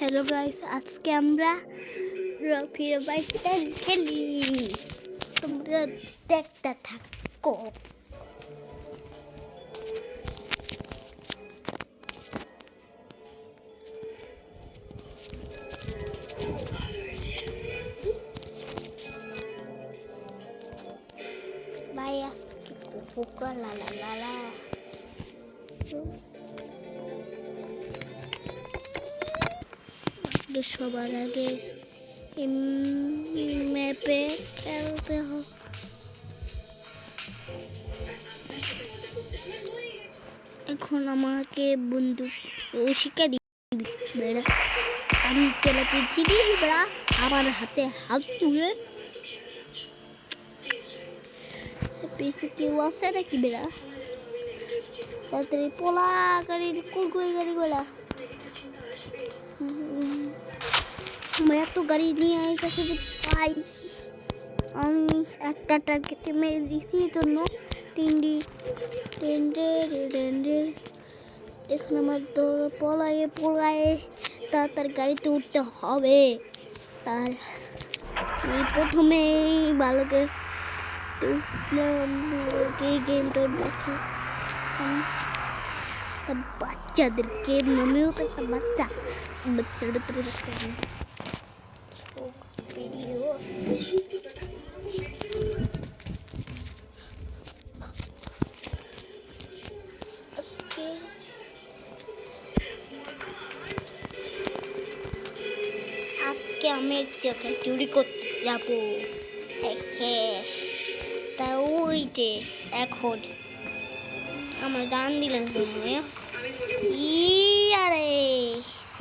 Hello guys, আজকে আমরা রফির বাইকটা খেলি, তোমরা দেখতে থাকো। ভাই আজকে কুকুকা লালা লালা সবার আগে ম্যাপে খেলতে হবে। এখন আমাকে বন্দুক শিক্ষা দিবি বেড়া, আমি চালাতে চিনি বেড়া, আমার হাতে হাত তুলে পিছে কেউ আছে নাকি বেড়া? তাড়াতাড়ি পোলা গাড়ি কুরকুই গাড়ি বেড়া, এত গাড়ি নিয়ে আইতেছে যে পাই। আমি একটা টার্গেটে মেরে দিয়েছি জন্য টিন্ডি টেন্ডে টেন্ডে। এখন আমার পলায়ে তার গাড়িতে উঠতে হবে। তার প্রথমে ভালোকে গেমটা দেখি বাচ্চাদেরকে, মনেও তো একটা বাচ্চার ভিতরে ভিডিও আজকে আমি এক জায়গায় চুরি করতে যাবো। তা ওই যে এখন আমার গান দিলেন আরে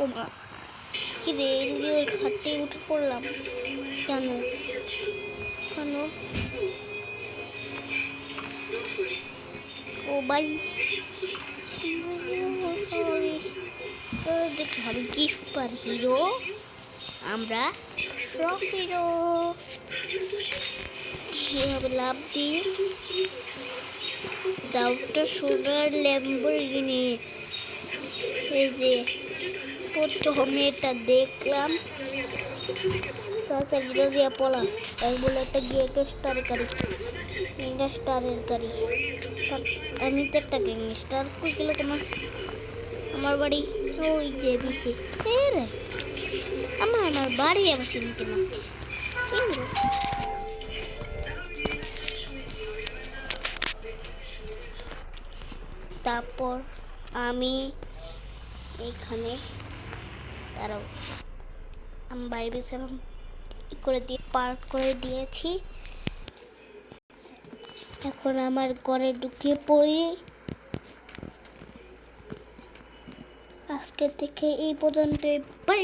ও মা, কি রে ওই খাটে উঠে পড়লাম কেন কেন? ও ভাই দেখতে হবে কি সুপার হিরো আমরা, রফিরো এভাবে লাভ দিই। দাউটা সোনার ল্যাম্বরগিনি, এই যে প্রথমে এটা দেখলাম তাড়াতাড়ি পলা তাই বলে একটা গ্যাংস্টারের গাড়ি, আমি তো একটা গ্যাংস্টার কই গেল তোমার? আমার বাড়ি ওই যে বিছে রে, আমার বাড়ি আবার চিনতে না। তারপর আমি এখানে দাঁড়াও, আমি বাড়ি বেছিলাম করে দিয়ে পার্ক করে দিয়েছি। এখন আমার ঘরে ঢুকিয়ে পড়ি। আজকে থেকে এই পর্যন্ত, বাই বাই।